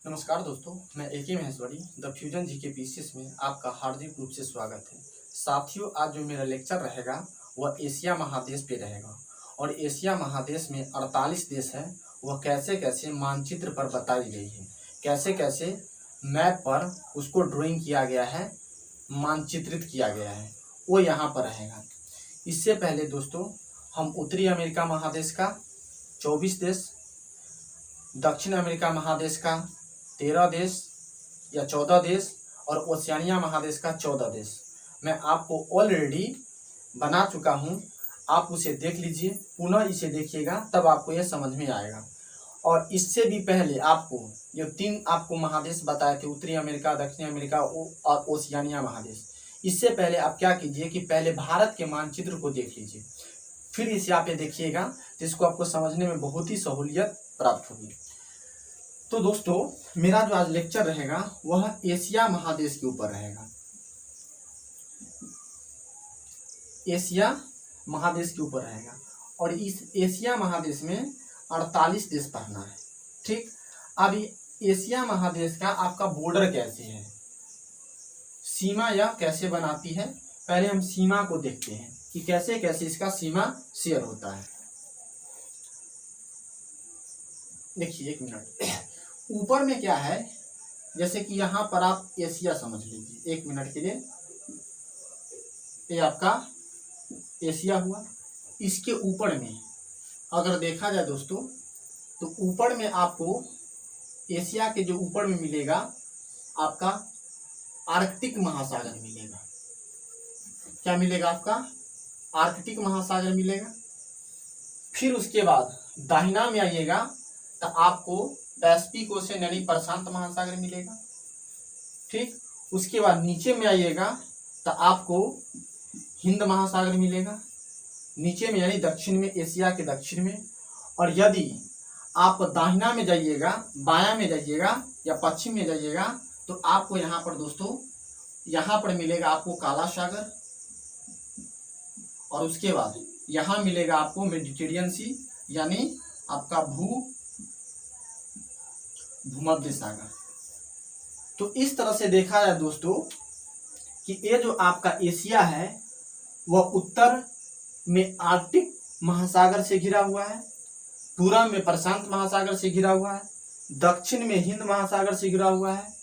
नमस्कार दोस्तों, मैं ए के महेश्वरी द फ्यूजन जी के पीसीएस में आपका हार्दिक रूप से स्वागत है। साथियों, आज जो मेरा लेक्चर रहेगा वह एशिया महादेश पे रहेगा और एशिया महादेश में 48 देश है। वह कैसे कैसे मानचित्र पर बताई गई है, कैसे कैसे मैप पर उसको ड्राइंग किया गया है, मानचित्रित किया गया है, वो यहाँ पर रहेगा। इससे पहले दोस्तों, हम उत्तरी अमेरिका महादेश का 24 देश, दक्षिण अमेरिका महादेश का 13 देश या 14 देश और ओशियानिया महादेश का 14 देश मैं आपको ऑलरेडी बना चुका हूं। आप उसे देख लीजिए, पुनः इसे देखिएगा, तब आपको यह समझ में आएगा। और इससे भी पहले आपको ये 3 आपको महादेश बताए थे, उत्तरी अमेरिका, दक्षिण अमेरिका और ओशियानिया महादेश। इससे पहले आप क्या कीजिए कि पहले भारत के मानचित्र को देख लीजिए, फिर इसे आप ये देखिएगा, जिसको आपको समझने में बहुत ही सहूलियत प्राप्त होगी। तो दोस्तों, मेरा जो आज लेक्चर रहेगा वह एशिया महादेश के ऊपर रहेगा। एशिया महादेश के ऊपर रहेगा और इस एशिया महादेश में 48 देश पढ़ना है। ठीक, अब एशिया महादेश का आपका बॉर्डर कैसे है, सीमा यह कैसे बनाती है, पहले हम सीमा को देखते हैं कि कैसे कैसे इसका सीमा शेयर होता है। देखिए, एक मिनट, ऊपर में क्या है, जैसे कि यहाँ पर आप एशिया समझ लीजिए एक मिनट के लिए, ये आपका एशिया हुआ। इसके ऊपर में अगर देखा जाए दोस्तों, तो ऊपर में आपको एशिया के जो ऊपर में मिलेगा आपका आर्कटिक महासागर मिलेगा। क्या मिलेगा? आपका आर्कटिक महासागर मिलेगा। फिर उसके बाद दाहिना में आइएगा तो आपको पैसिफिक ओशन यानी प्रशांत महासागर मिलेगा। ठीक, उसके बाद नीचे में आइएगा तो आपको हिंद महासागर मिलेगा, नीचे में यानी दक्षिण में, एशिया के दक्षिण में। और यदि आप दाहिना में जाइएगा, बायां में जाइएगा या पश्चिम में जाइएगा तो आपको यहाँ पर दोस्तों, यहाँ पर मिलेगा आपको काला सागर, और उसके बाद यहाँ मिलेगा आपको मेडिटेरियन सी यानी आपका भूमध्य सागर। तो इस तरह से देखा जाए दोस्तों कि ये जो आपका एशिया है वह उत्तर में आर्कटिक महासागर से घिरा हुआ है, पूर्व में प्रशांत महासागर से घिरा हुआ है, दक्षिण में हिंद महासागर से घिरा हुआ है,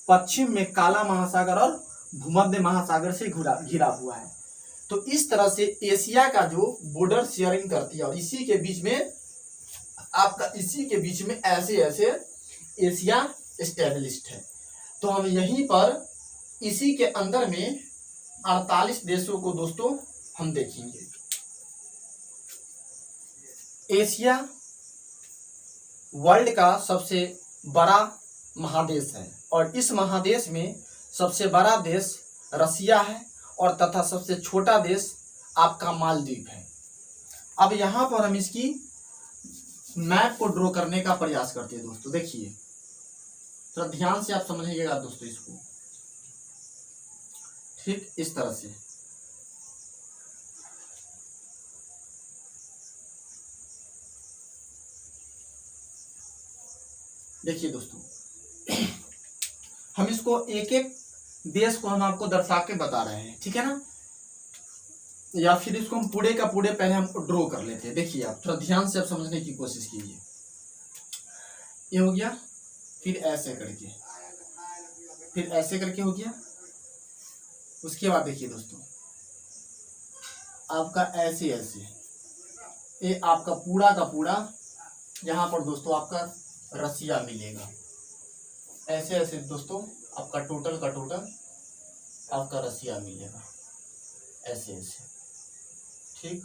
पश्चिम में काला महासागर और भूमध्य महासागर से घिरा हुआ है। तो इस तरह से एशिया का जो बॉर्डर शेयरिंग करती है, और इसी के बीच में आपका, इसी के बीच में ऐसे ऐसे एशिया एस्टेब्लिश्ड है। तो हम यहीं पर इसी के अंदर में 48 देशों को दोस्तों हम देखेंगे। एशिया वर्ल्ड का सबसे बड़ा महादेश है और इस महादेश में सबसे बड़ा देश रसिया है और तथा सबसे छोटा देश आपका मालदीव है। अब यहाँ पर हम इसकी मैप को ड्रॉ करने का प्रयास करते हैं दोस्तों। देखिए, तो ध्यान से आप समझिएगा दोस्तों इसको। ठीक, इस तरह से देखिए दोस्तों, हम इसको एक एक देश को हम आपको दर्शा के बता रहे हैं, ठीक है ना, या फिर इसको हम पूरे का पूरे पहले हम ड्रॉ कर लेते हैं। देखिए, आप थोड़ा ध्यान से आप समझने की कोशिश कीजिए। ये हो गया, फिर ऐसे करके, फिर ऐसे करके हो गया। उसके बाद देखिए दोस्तों, आपका ऐसे ऐसे, ये आपका पूरा का पूरा यहाँ पर दोस्तों आपका रसिया मिलेगा। ऐसे ऐसे दोस्तों आपका टोटल का टोटल आपका रसिया मिलेगा, ऐसे ऐसे। ठीक,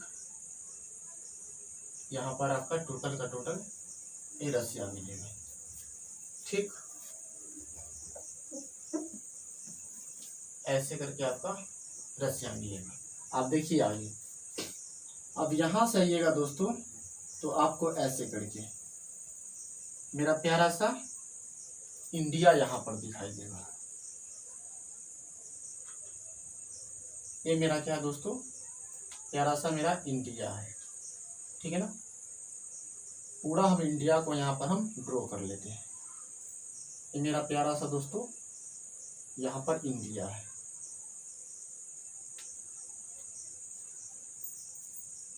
यहाँ पर आपका टोटल का टोटल ये रसिया मिलेगा। ठीक, ऐसे करके आपका रसिया मिलेगा। आप देखिए आगे, अब यहाँ से आइएगा दोस्तों तो आपको ऐसे करके मेरा प्यारा सा इंडिया यहाँ पर दिखाई देगा। ये मेरा क्या है दोस्तों, प्यारा सा मेरा इंडिया है, ठीक है ना। पूरा हम इंडिया को यहाँ पर हम ड्रॉ कर लेते हैं। ये मेरा प्यारा सा दोस्तों यहाँ पर इंडिया है।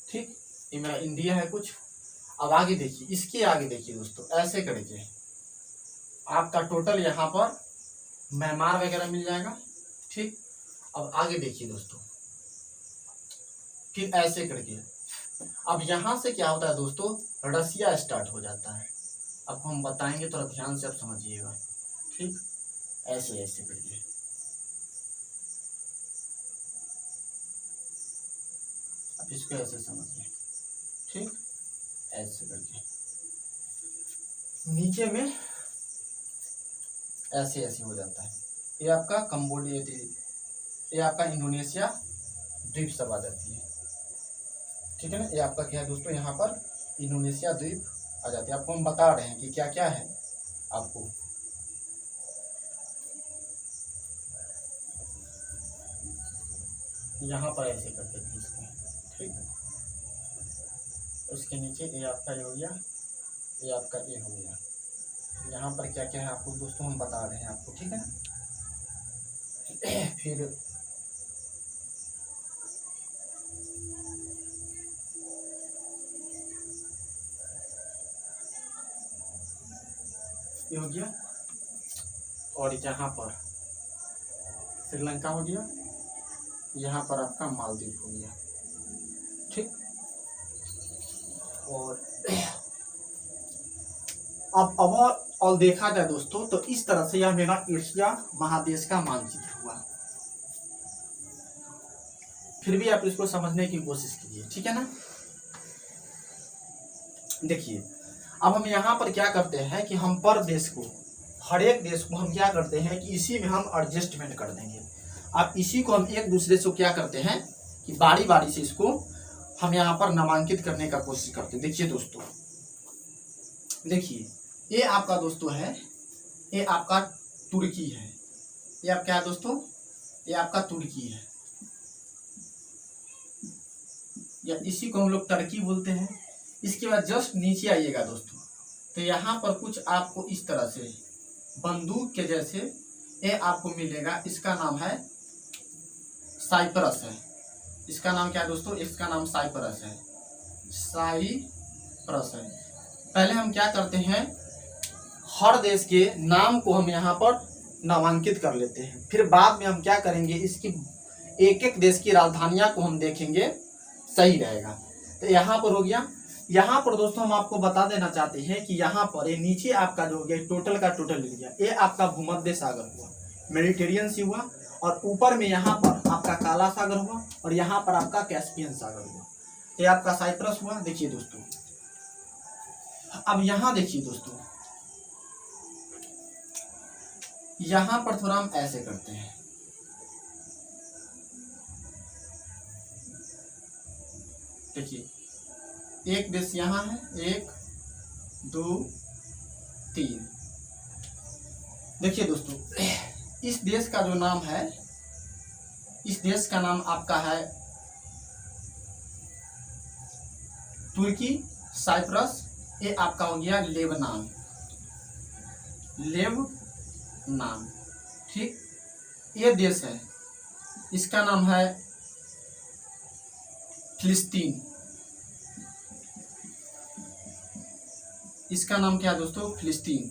ठीक, ये मेरा इंडिया है कुछ। अब आगे देखिए, इसके आगे देखिए दोस्तों, ऐसे करके आपका टोटल यहाँ पर म्यांमार वगैरह मिल जाएगा। ठीक, अब आगे देखिए दोस्तों, फिर ऐसे करके अब यहाँ से क्या होता है दोस्तों, रसिया स्टार्ट हो जाता है। अब हम बताएंगे, थोड़ा ध्यान से आप समझिएगा। ठीक, ऐसे ऐसे करके अब इसको ऐसे समझिए। ठीक, ऐसे करके नीचे में ऐसे ऐसे हो जाता है। ये आपका कंबोडिया, ये आपका इंडोनेशिया द्वीप सब आ जाती है। ठीक है ना, ये आपका क्या है दोस्तों, यहाँ पर इंडोनेशिया द्वीप आ जाती है। आपको हम बता रहे हैं कि क्या क्या है आपको। यहाँ पर ऐसे करते थे इसको। ठीक, उसके नीचे ये आपका ये हो गया, ये आपका ये हो गया। यहाँ पर क्या क्या है आपको दोस्तों हम बता रहे हैं आपको। ठीक है ना, फिर ये हो गया, और यहाँ पर श्रीलंका हो गया, यहाँ पर आपका मालदीव हो गया। ठीक, और अब और देखा जाए दोस्तों तो इस तरह से यह मेरा एशिया महादेश का मानचित्र हुआ। फिर भी आप इसको समझने की कोशिश कीजिए। ठीक है ना, देखिए अब हम यहाँ पर क्या करते हैं कि हम पर देश को, हर एक देश को हम क्या करते हैं कि इसी में हम एडजस्टमेंट कर देंगे। अब इसी को हम एक दूसरे से क्या करते हैं कि बारी बारी से इसको हम यहाँ पर नामांकित करने का कोशिश करते हैं। देखिए दोस्तों, देखिए ये आपका दोस्तों है, ये आपका तुर्की है। ये आप क्या है दोस्तों, ये आपका तुर्की है, या इसी को हम लोग टर्की बोलते हैं। इसके बाद जस्ट नीचे आइएगा दोस्तों, तो यहाँ पर कुछ आपको इस तरह से बंदूक के जैसे ये आपको मिलेगा। इसका नाम है साइप्रस है। इसका नाम क्या है दोस्तों, इसका नाम साइप्रस है, साइप्रस है। पहले हम क्या करते हैं, हर देश के नाम को हम यहाँ पर नामांकित कर लेते हैं। फिर बाद में हम क्या करेंगे, इसकी एक एक देश की राजधानियां को हम देखेंगे, सही रहेगा। तो यहाँ पर हो गया। यहाँ पर दोस्तों हम आपको बता देना चाहते हैं कि यहाँ पर ये नीचे आपका जो हो गया टोटल का टोटल एरिया, ये आपका भूमध्य सागर हुआ, मेडिटेरियन सी हुआ, और ऊपर में यहाँ पर आपका काला सागर हुआ, और यहाँ पर आपका कैस्पियन सागर हुआ। ये आपका साइप्रस हुआ। देखिए दोस्तों, अब यहाँ देखिए दोस्तों, यहाँ पर थोड़ा हम ऐसे करते हैं। देखिए एक देश यहाँ है, 1 2 3। देखिए दोस्तों, इस देश का जो नाम है, इस देश का नाम आपका है तुर्की, साइप्रस। ये आपका हो गया लेबनान, लेबनान। ठीक, ये देश है, इसका नाम है फिलिस्तीन। इसका नाम क्या है दोस्तों, फिलिस्तीन।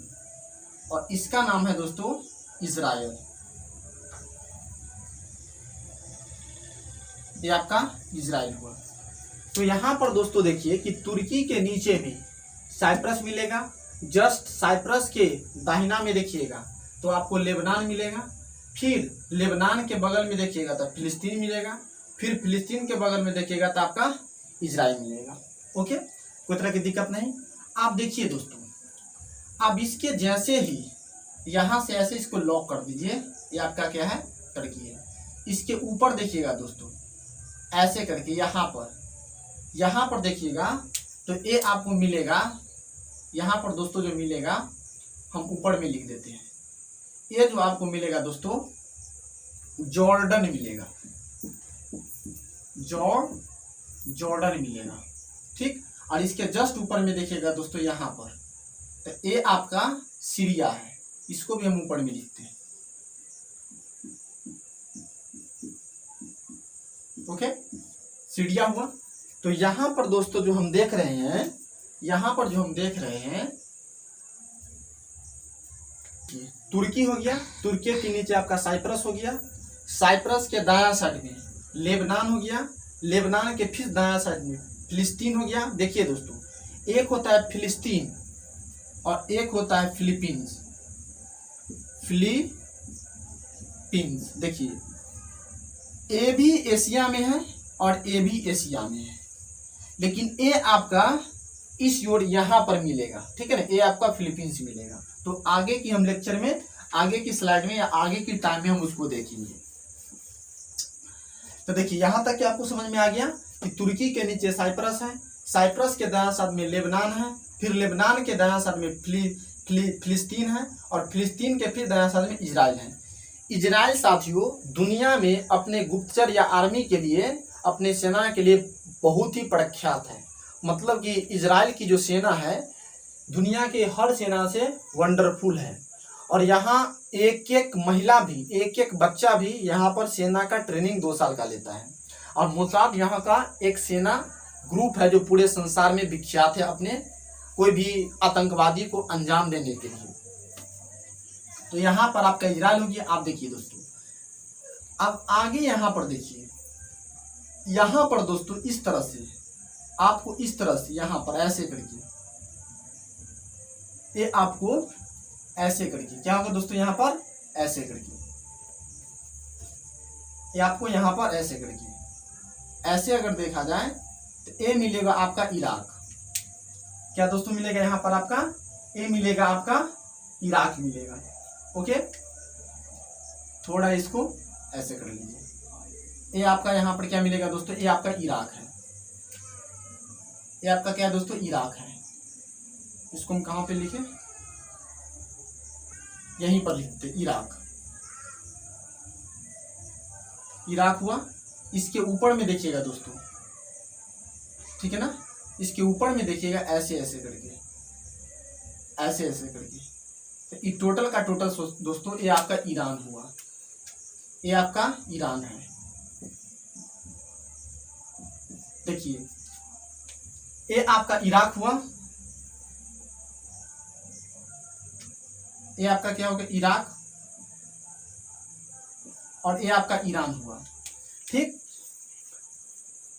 और इसका नाम है दोस्तों इजराइल। ये आपका इजराइल हुआ। तो यहाँ पर दोस्तों देखिए कि तुर्की के नीचे में साइप्रस मिलेगा, जस्ट साइप्रस के दाहिना में देखिएगा तो आपको लेबनान मिलेगा, फिर लेबनान के बगल में देखिएगा तो फिलिस्तीन मिलेगा, फिर फिलिस्तीन के बगल में देखिएगा तो आपका इजराइल मिलेगा। ओके, कोई तरह की दिक्कत नहीं। आप देखिए दोस्तों, अब इसके जैसे ही यहाँ से ऐसे इसको लॉक कर दीजिए, ये आपका क्या है, टर्की है। इसके ऊपर देखिएगा दोस्तों, ऐसे करके यहाँ पर देखिएगा तो ये आपको मिलेगा। यहाँ पर दोस्तों जो मिलेगा हम ऊपर में लिख देते हैं, ये जो आपको मिलेगा दोस्तों जॉर्डन मिलेगा, जॉर्डन मिलेगा। ठीक, और इसके जस्ट ऊपर में देखिएगा दोस्तों यहाँ पर, तो ये आपका सीरिया है। इसको भी हम ऊपर में लिखते हैं। ओके, सीढ़िया हुआ। तो यहां पर दोस्तों जो हम देख रहे हैं, यहां पर जो हम देख रहे हैं तुर्की हो गया, तुर्की के नीचे आपका साइप्रस हो गया, साइप्रस के दायां साइड में लेबनान हो गया, लेबनान के फिर दायां साइड में फिलिस्तीन हो गया। देखिए दोस्तों, एक होता है फिलिस्तीन और एक होता है फिलीपींस। फिलीपींस देखिए, ए भी एशिया में है और ए भी एशिया में है, लेकिन ए आपका इस ओर यहां पर मिलेगा, ठीक है ना, ये आपका फिलीपींस मिलेगा। तो आगे की हम लेक्चर में, आगे की स्लाइड में या आगे की टाइम में हम उसको देखेंगे। तो देखिए यहां तक कि आपको समझ में आ गया कि तुर्की के नीचे साइप्रस है, साइप्रस के दायां साइड में लेबनान है, फिर लेबनान के दायां साइड में फिलिस्तीन है और फिलिस्तीन के फिर दायां साइड में इजराइल है। इजराइल साथियों दुनिया में अपने गुप्तचर या आर्मी के लिए, अपने सेना के लिए बहुत ही प्रख्यात है। मतलब कि इजराइल की जो सेना है दुनिया के हर सेना से वंडरफुल है। और यहाँ एक एक महिला भी, एक एक बच्चा भी यहाँ पर सेना का ट्रेनिंग 2 साल का लेता है। और मोसाद यहाँ का एक सेना ग्रुप है जो पूरे संसार में विख्यात है अपने कोई भी आतंकवादी को अंजाम देने के लिए। तो यहाँ पर आपका इजराइल हो गया। आप देखिए दोस्तों, अब आगे यहाँ पर देखिए, यहाँ पर दोस्तों इस तरह से आपको, इस तरह से यहाँ पर ऐसे करके, ये आपको ऐसे करके क्या होगा दोस्तों, यहाँ पर ऐसे करके, ये आपको यहाँ पर ऐसे करके, ऐसे अगर देखा जाए तो ये मिलेगा आपका इराक। क्या दोस्तों मिलेगा यहाँ पर आपका, ये मिलेगा आपका इराक मिलेगा। ओके, थोड़ा इसको ऐसे कर लीजिए। ये आपका यहाँ पर क्या मिलेगा दोस्तों, ये आपका इराक है, ये आपका क्या है दोस्तों, इराक है। इसको हम कहाँ पे लिखे, यहीं पर लिखते इराक। इराक हुआ। इसके ऊपर में देखिएगा दोस्तों, ठीक है ना, इसके ऊपर में देखिएगा ऐसे ऐसे करके, ऐसे ऐसे करके। तो ये टोटल का टोटल दोस्तों ये आपका ईरान हुआ, ये आपका ईरान है। देखिए ये आपका इराक हुआ, ये आपका क्या होगा इराक, और ये आपका ईरान हुआ। ठीक,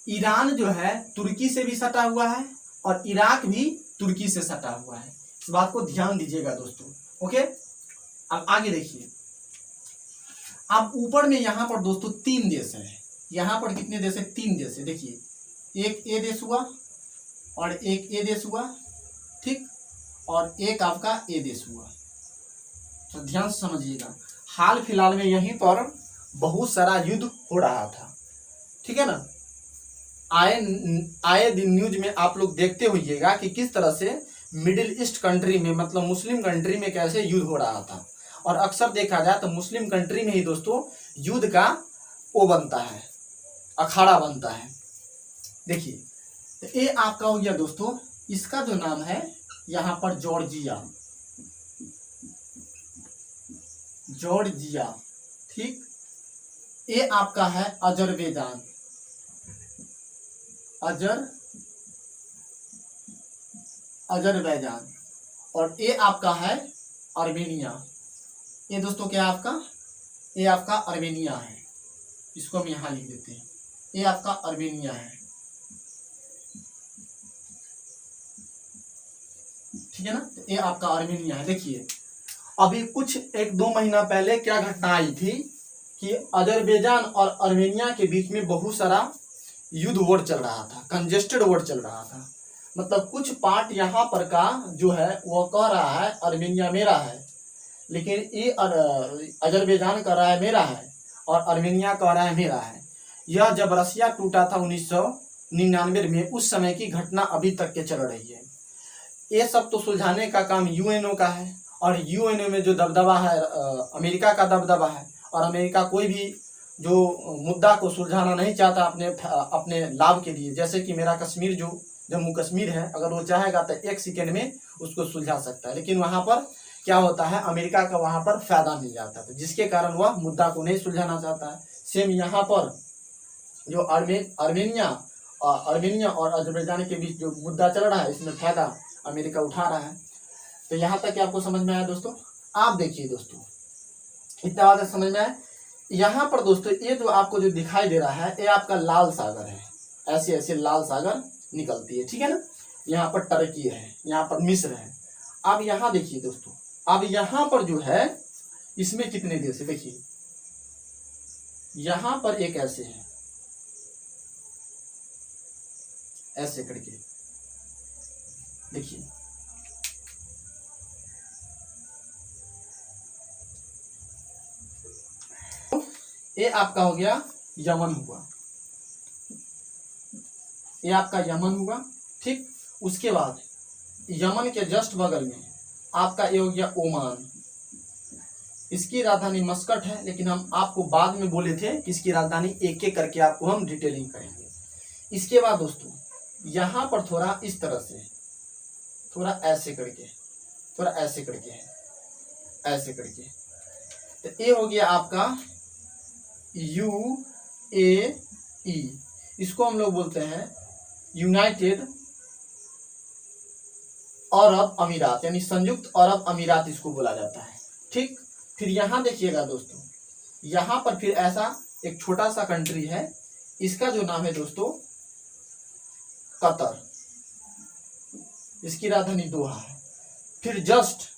ईरान जो है तुर्की से भी सटा हुआ है और इराक भी तुर्की से सटा हुआ है। इस बात को ध्यान दीजिएगा दोस्तों। ओके, अब आगे देखिए, अब ऊपर में यहां पर दोस्तों 3 देश है। यहां पर कितने देश है, 3 देश है। देखिए, एक ए देश हुआ और एक ए देश हुआ, ठीक, और एक आपका ए देश हुआ। तो ध्यान से समझिएगा, हाल फिलहाल में यहीं पर बहुत सारा युद्ध हो रहा था, ठीक है ना। आए दिन न्यूज में आप लोग देखते होइएगा कि किस तरह से मिडिल ईस्ट कंट्री में, मतलब मुस्लिम कंट्री में कैसे युद्ध हो रहा था। और अक्सर देखा जाए तो मुस्लिम कंट्री में ही दोस्तों युद्ध का वो बनता है, अखाड़ा बनता है। देखिए, तो ये आपका हो गया दोस्तों, इसका जो नाम है यहाँ पर जॉर्जिया, जॉर्जिया, ठीक। ये आपका है अजरबैजान, अजरबैजान, और ये आपका है आर्मेनिया। ये दोस्तों क्या आपका, ये आपका आर्मेनिया है। इसको हम यहाँ लिख देते हैं, ये आपका आर्मेनिया है, ठीक है ना। ये आपका आर्मेनिया है। देखिए, अभी कुछ 1-2 महीना पहले क्या घटना आई थी कि अजरबैजान और आर्मेनिया के बीच में बहुत सारा युद्ध वॉर चल रहा था, कंजेस्टेड वॉर चल रहा था। मतलब कुछ पार्ट यहाँ पर का जो है वो कह रहा है आर्मेनिया मेरा है, लेकिन ये अजरबैजान कह रहा है मेरा है और आर्मेनिया कह रहा है मेरा है। यह जब रसिया टूटा था 1999 में, उस समय की घटना अभी तक के चल रही है। ये सब तो सुलझाने का काम यूएनओ का है, और यूएनओ में जो दबदबा है अमेरिका का दबदबा है, और अमेरिका कोई भी जो मुद्दा को सुलझाना नहीं चाहता अपने लाभ के लिए। जैसे कि मेरा कश्मीर, जो जम्मू कश्मीर है, अगर वो चाहेगा तो 1 सेकेंड में उसको सुलझा सकता है, लेकिन वहाँ पर क्या होता है, अमेरिका का वहां पर फायदा मिल जाता है, जिसके कारण वह मुद्दा को नहीं सुलझाना चाहता है। सेम यहाँ पर जो अर्मेनिया और अजरबैजान के बीच जो मुद्दा चल रहा है, इसमें फायदा अमेरिका उठा रहा है। तो यहाँ तक आपको समझ में आया दोस्तों। आप देखिए दोस्तों, इतना बात समझ में आया। यहाँ पर दोस्तों ये जो आपको जो दिखाई दे रहा है, ये आपका लाल सागर है, ऐसे ऐसे लाल सागर निकलती है, ठीक है ना। यहाँ पर टर्की है, यहाँ पर मिस्र है। अब यहाँ देखिए दोस्तों, अब यहाँ पर जो है इसमें कितने देश है, देखिए यहाँ पर एक ऐसे है, ऐसे करके देखिए, ये आपका हो गया यमन हुआ, ये आपका यमन हुआ, ठीक। उसके बाद यमन के जस्ट बगल में आपका ये हो गया ओमान, इसकी राजधानी मस्कट है, लेकिन हम आपको बाद में बोले थे कि इसकी राजधानी एक एक करके आपको हम डिटेलिंग करेंगे। इसके बाद दोस्तों यहाँ पर थोड़ा इस तरह से, थोड़ा ऐसे करके, थोड़ा ऐसे करके है, ऐसे करके, तो ये हो गया आपका UAE, इसको हम लोग बोलते हैं यूनाइटेड अरब अमीरात, यानी संयुक्त अरब अमीरात इसको बोला जाता है, ठीक। फिर यहाँ देखिएगा दोस्तों, यहाँ पर फिर ऐसा एक छोटा सा कंट्री है, इसका जो नाम है दोस्तों कतर, इसकी राजधानी दोहा है। फिर जस्ट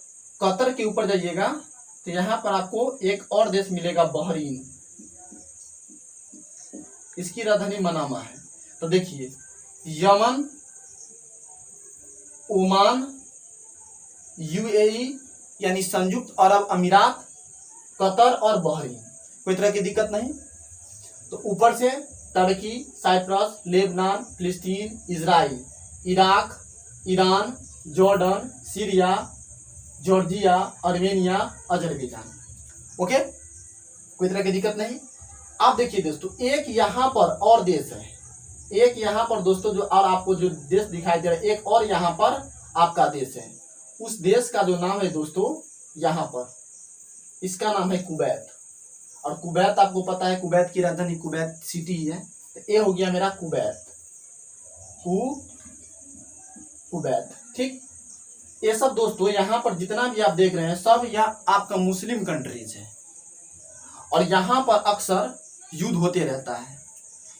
कतर के ऊपर जाइएगा तो यहाँ पर आपको एक और देश मिलेगा, बहरीन, इसकी राजधानी मनामा है। तो देखिए यमन, ओमान, UAE यानी संयुक्त अरब अमीरात, कतर और बहरीन, कोई तरह की दिक्कत नहीं। तो ऊपर से टर्की, साइप्रस, लेबनान, फिलिस्तीन, Israel, Iraq, Iran, Jordan, Syria, Georgia, Armenia, Azerbaijan, okay, कोई तरह की दिक्कत नहीं। आप देखिए दोस्तों, एक यहाँ पर और देश है, एक यहाँ पर दोस्तों जो और आपको जो देश दिखाई दे रहा है, एक और यहाँ पर आपका देश है। उस देश का जो नाम है दोस्तों यहाँ पर, इसका नाम है कुवैत। और कुवैत आपको पता है, कुवैत की राजधानी कुवैत सिटी है। तो ये हो गया मेरा कुवैत, कुवैत, ठीक। ये सब दोस्तों यहाँ पर जितना भी आप देख रहे हैं, सब यह आपका मुस्लिम कंट्रीज है। और यहाँ पर अक्सर युद्ध होते रहता है,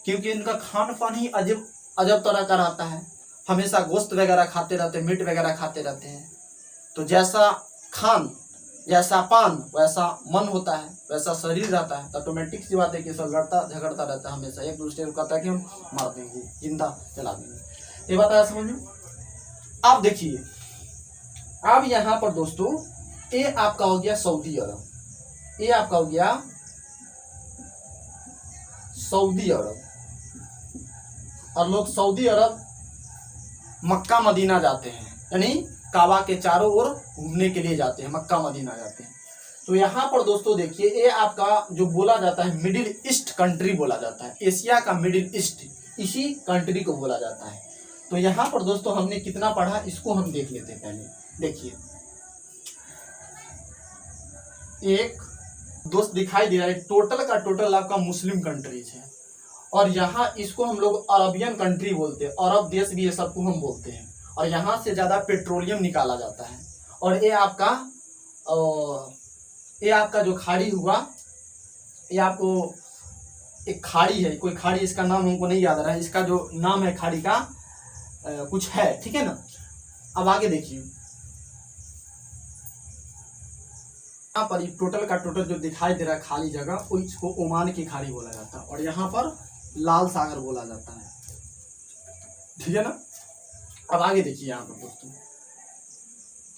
क्योंकि इनका खान पान ही अजब अजब तरह का रहता है। हमेशा गोश्त वगैरह खाते रहते हैं, मीट वगैरह खाते रहते हैं। तो जैसा खान, जैसा पान, वैसा मन होता है, वैसा शरीर रहता है। तो ऑटोमेटिक सी बात है कि सब लड़ता झगड़ता रहता है, हमेशा एक दूसरे को कहता है कि हम मार देंगे, जिंदा जला देंगे। ये बात आया समझ में। आप देखिए, अब यहाँ पर दोस्तों ये आपका हो गया सऊदी अरब, ये आपका हो गया सऊदी अरब। और लोग सऊदी अरब मक्का मदीना जाते हैं, यानी काबा के चारों ओर घूमने के लिए जाते हैं, मक्का मदीना जाते हैं। तो यहाँ पर दोस्तों देखिए, ये आपका जो बोला जाता है मिडिल ईस्ट कंट्री बोला जाता है, एशिया का मिडिल ईस्ट, इसी कंट्री को बोला जाता है। तो यहाँ पर दोस्तों हमने कितना पढ़ा, इसको हम देख लेते हैं पहले। देखिए एक दोस्त दिखाई दे रहा है, टोटल का टोटल आपका मुस्लिम कंट्रीज है। और यहाँ इसको हम लोग अरबियन कंट्री बोलते हैं, अरब देश भी ये सबको हम बोलते हैं। और यहाँ से ज़्यादा पेट्रोलियम निकाला जाता है। और ये आपका जो खाड़ी हुआ, ये आपको एक खाड़ी है, कोई खाड़ी, इसका नाम हमको नहीं याद आ रहा है, इसका जो नाम है खाड़ी का कुछ है, ठीक है ना। अब आगे देखिए, यहाँ पर टोटल का टोटल जो दिखाई दे रहा है खाली जगह, वो इसको ओमान की खाड़ी बोला जाता है। और यहाँ पर लाल सागर बोला जाता है, ठीक है ना। अब आगे देखिए यहाँ पर दोस्तों,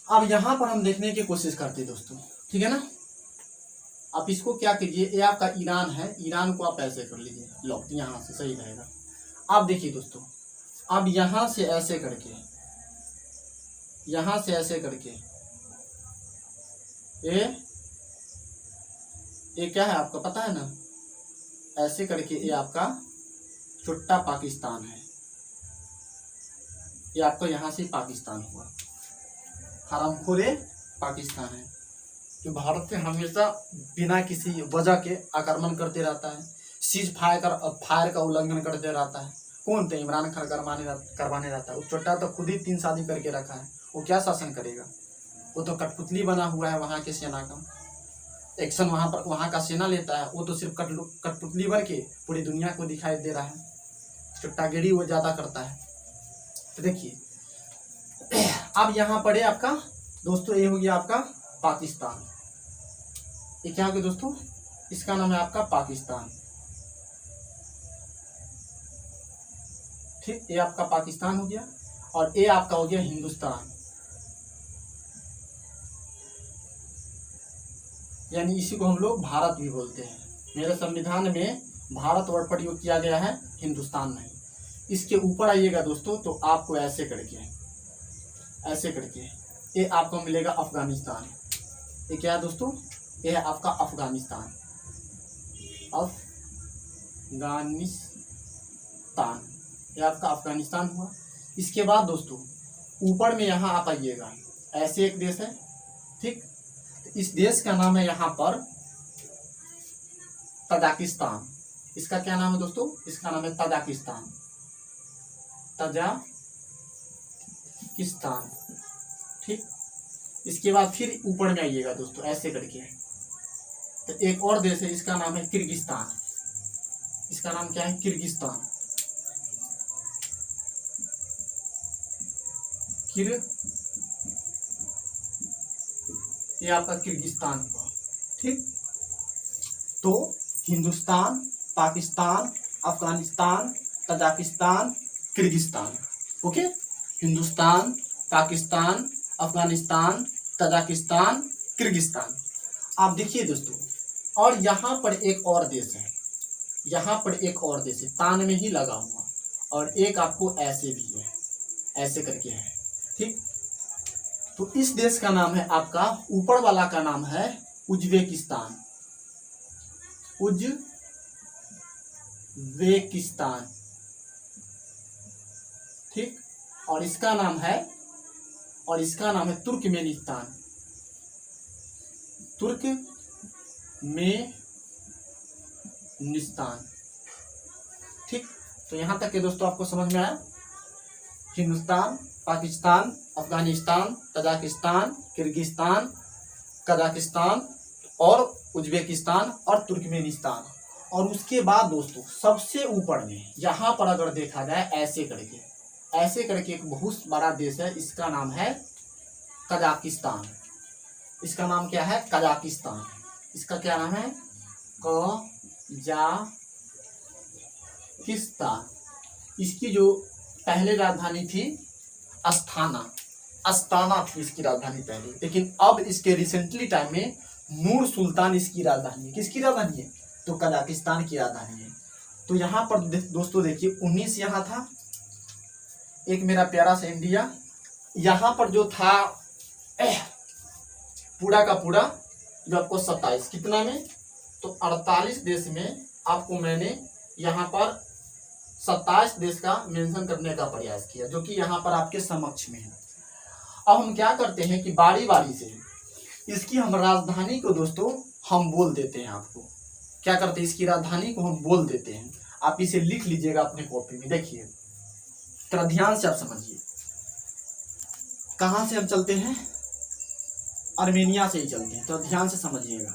अब यहाँ पर हम देखने की कोशिश करते हैं दोस्तों, ठीक है ना। आप इसको क्या कीजिए, ये आपका ईरान है, ईरान को आप ऐसे कर लीजिए, लो यहाँ से सही रहेगा। आप देखिए दोस्तों, अब यहाँ से ऐसे करके, यहाँ से ऐसे करके ये क्या है आपका पता है ना, ऐसे करके ये आपका छोटा पाकिस्तान है। ये आपका यहाँ से पाकिस्तान हुआ, हरामखोरे पाकिस्तान है, जो भारत पे हमेशा बिना किसी वजह के आक्रमण करते रहता है, सीज फायर का उल्लंघन करते रहता है। कौन थे? इमरान खान करवाने रहता है। वो छोटा तो खुद ही 3 शादी करके रखा है, वो क्या शासन करेगा? वो तो कठपुतली बना हुआ है वहाँ के सेना का। एक्शन वहाँ का सेना लेता है, वो तो सिर्फ कठपुतली बन के पूरी दुनिया को दिखाई दे रहा है। चुट्टागिरी वो ज़्यादा करता है। तो देखिए अब यहाँ पर है आपका दोस्तों, ये हो गया आपका पाकिस्तान। ये क्या हो गया दोस्तों? इसका नाम है आपका पाकिस्तान। ठीक, ये आपका पाकिस्तान हो गया और ये आपका हो गया हिंदुस्तान। यानी इसी को हम लोग भारत भी बोलते हैं। मेरे संविधान में भारत वर्ड प्रयोग किया गया है, हिंदुस्तान नहीं। इसके ऊपर आइएगा दोस्तों तो आपको ऐसे करके ये आपको मिलेगा अफगानिस्तान। ये क्या है दोस्तों? ये है आपका अफगानिस्तान। ये आपका अफगानिस्तान हुआ। इसके बाद दोस्तों ऊपर में यहाँ आप आइएगा, ऐसे एक देश है। ठीक, इस देश का नाम है यहाँ पर तजाकिस्तान। इसका क्या नाम है दोस्तों? इसका नाम है तजाकिस्तान। ठीक, इसके बाद फिर ऊपर में आइएगा दोस्तों ऐसे करके, तो एक और देश है, इसका नाम है किर्गिस्तान। इसका नाम क्या है? किर्गिस्तान। ये आपका किर्गिस्तान हुआ। ठीक, तो Hindustan, Pakistan, Afghanistan, Tajikistan, Kyrgyzstan. Okay, Hindustan, Pakistan, Afghanistan, Tajikistan, Kyrgyzstan. आप देखिए दोस्तों, और यहाँ पर एक और देश है, तान में ही लगा हुआ, और एक आपको ऐसे भी है, ऐसे करके है। ठीक, तो इस देश का नाम है आपका, ऊपर वाला का नाम है उज्बेकिस्तान। ठीक, और इसका नाम है तुर्कमेनिस्तान। ठीक, तो यहां तक के दोस्तों आपको समझ में आया? Hindustan, Pakistan, Afghanistan, Tajikistan, Kyrgyzstan, Kazakhstan और उज्बेकिस्तान और तुर्कमेनिस्तान। और उसके बाद दोस्तों सबसे ऊपर में यहाँ पर अगर देखा जाए ऐसे करके एक बहुत बड़ा देश है, इसका नाम है कजाकिस्तान। इसका नाम क्या है? कजाकिस्तान। इसका क्या नाम है? कजाकिस्तान। इसकी जो पहले राजधानी थी अस्ताना थी इसकी राजधानी पहले, लेकिन अब इसके रिसेंटली टाइम में नूर सुल्तान इसकी राजधानी है। किसकी राजधानी है? तो कजाकिस्तान की राजधानी है। तो यहाँ पर दोस्तों देखिए 19 यहाँ था, एक मेरा प्यारा सा इंडिया। यहाँ पर जो था पूरा का पूरा जो आपको 27 कितना में, तो 48 देश में आपको मैंने यहाँ पर 27 देश का मेंशन करने का प्रयास किया, जो कि यहाँ पर आपके समक्ष में है। अब हम क्या करते हैं कि बारी बारी से इसकी हम राजधानी को दोस्तों हम बोल देते हैं। आपको क्या करते हैं? इसकी राजधानी को हम बोल देते हैं। आप इसे लिख लीजिएगा अपने कॉपी में। देखिए थोड़ा ध्यान से आप समझिए, कहाँ से हम चलते हैं? आर्मेनिया से ही चलते हैं, तो ध्यान से समझिएगा।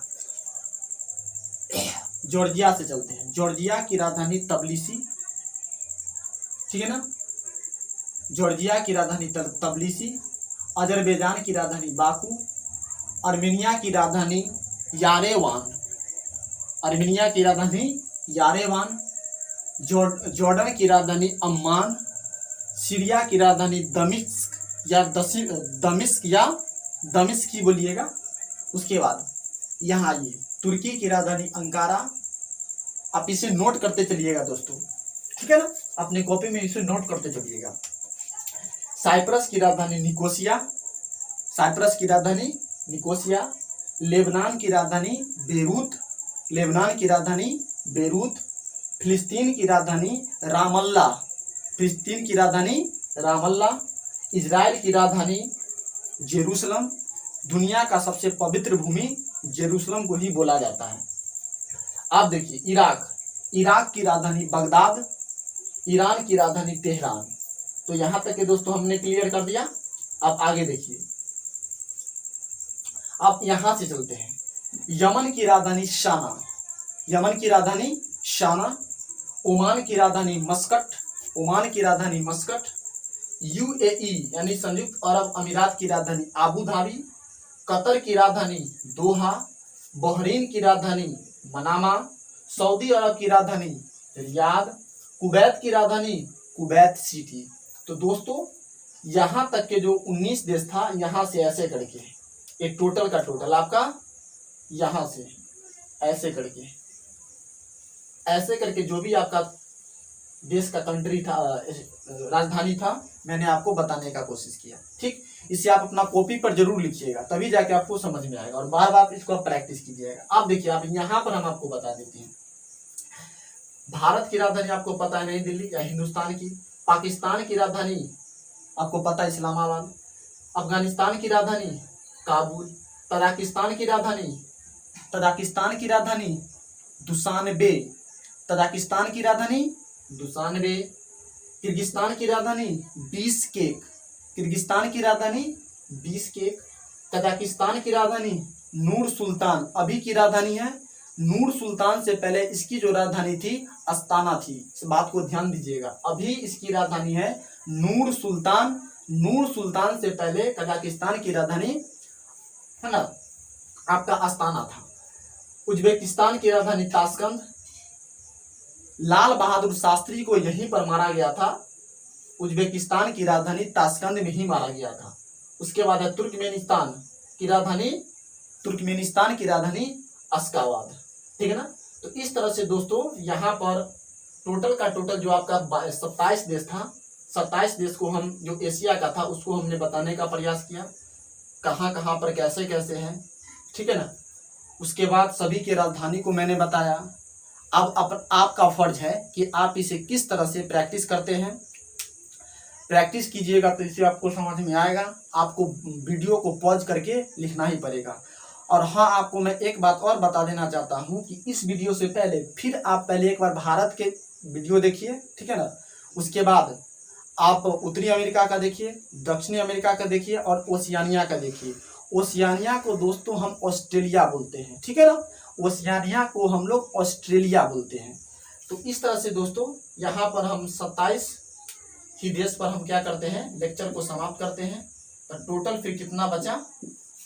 जॉर्जिया से चलते हैं, जॉर्जिया की राजधानी तबिलिसी, ठीक है ना? जॉर्जिया की राजधानी तबिलिसी, अजरबैजान की राजधानी बाकू, आर्मेनिया की राजधानी यारेवान, जॉर्डन की राजधानी अम्मान, सीरिया की राजधानी दमिश्क की बोलिएगा। उसके बाद यहाँ आइए, तुर्की की राजधानी अंकारा। आप इसे नोट करते चलिएगा दोस्तों, ठीक है ना? अपने कॉपी में इसे नोट करते चलिएगा। साइप्रस की राजधानी निकोसिया, लेबनान की राजधानी बेरूत, फिलिस्तीन की राजधानी रामल्ला, इजराइल की राजधानी जेरूसलम, दुनिया का सबसे पवित्र भूमि जेरूसलम को ही बोला जाता है। आप देखिए इराक की राजधानी बगदाद, ईरान की राजधानी तेहरान। तो यहां तक के दोस्तों हमने क्लियर कर दिया। अब आगे देखिए, आप यहां से चलते हैं। यमन की राजधानी शाना, ओमान की राजधानी मस्कट, यूएई यानी संयुक्त अरब अमीरात की राजधानी आबू धाबी, कतर की राजधानी दोहा, बहरीन की राजधानी मनामा, सऊदी अरब की राजधानी रियाद, कुवैत की राजधानी कुवैत सिटी। तो दोस्तों यहां तक के जो 19 देश था, यहां से ऐसे करके एक टोटल का टोटल आपका यहां से ऐसे करके जो भी आपका देश का कंट्री था, राजधानी था, मैंने आपको बताने का कोशिश किया। ठीक, इसे आप अपना कॉपी पर जरूर लिखिएगा, तभी जाके आपको समझ में आएगा और बार बार इसको प्रैक्टिस कीजिएगा। आप देखिए, आप यहाँ पर हम आपको बता देते हैं। भारत की राजधानी आपको पता है नई दिल्ली या हिंदुस्तान की। पाकिस्तान की राजधानी आपको पता है इस्लामाबाद। अफगानिस्तान की राजधानी काबुल। तजाकिस्तान की राजधानी दुशानबे। किर्गिस्तान की राजधानी बिश्केक। कजाकिस्तान की राजधानी नूर सुल्तान, अभी की राजधानी है नूर सुल्तान, से पहले इसकी जो राजधानी थी अस्ताना थी। इस बात को ध्यान दीजिएगा, अभी इसकी राजधानी है नूर सुल्तान। नूर सुल्तान से पहले कजाकिस्तान की राजधानी है ना आपका अस्ताना था। उज्बेकिस्तान की राजधानी ताशकंद। लाल बहादुर शास्त्री को यहीं पर मारा गया था, उज्बेकिस्तान की राजधानी ताशकंद में ही मारा गया था। उसके बाद है तुर्कमेनिस्तान की राजधानी अश्गाबाद। ठीक है ना। तो इस तरह से दोस्तों यहाँ पर टोटल का टोटल जो आपका 27 देश था, 27 देश को हम जो एशिया का था उसको हमने बताने का प्रयास किया, कहाँ कहाँ पर कैसे कैसे हैं। ठीक है ना। उसके बाद सभी की राजधानी को मैंने बताया। अब आपका फर्ज है कि आप इसे किस तरह से प्रैक्टिस करते हैं। प्रैक्टिस कीजिएगा तो इससे आपको समझ में आएगा। आपको वीडियो को पॉज करके लिखना ही पड़ेगा। और हाँ, आपको मैं एक बात और बता देना चाहता हूँ कि इस वीडियो से पहले फिर आप पहले एक बार भारत के वीडियो देखिए। ठीक है ना। उसके बाद आप उत्तरी अमेरिका का देखिए, दक्षिणी अमेरिका का देखिए और ओशियानिया का देखिए। ओशियानिया को दोस्तों हम ऑस्ट्रेलिया बोलते हैं। ठीक है ना। ओशियानिया को हम लोग ऑस्ट्रेलिया बोलते हैं। तो इस तरह से दोस्तों यहाँ पर हम 27 ही देश पर हम क्या करते हैं, लेक्चर को समाप्त करते हैं। तो टोटल फिर कितना बचा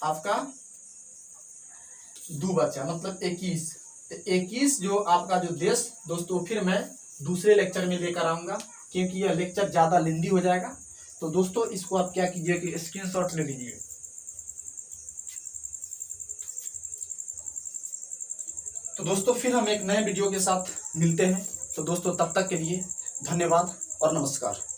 आपका 2 बचा, मतलब 21। तो 21 जो आपका जो देश दोस्तों फिर मैं दूसरे लेक्चर में लेकर आऊंगा, क्योंकि यह लेक्चर ज़्यादा लेंदी हो जाएगा। तो दोस्तों इसको आप क्या कीजिए कि स्क्रीनशॉट ले लीजिए। तो दोस्तों फिर हम एक नए वीडियो के साथ मिलते हैं। तो दोस्तों तब तक के लिए धन्यवाद और नमस्कार।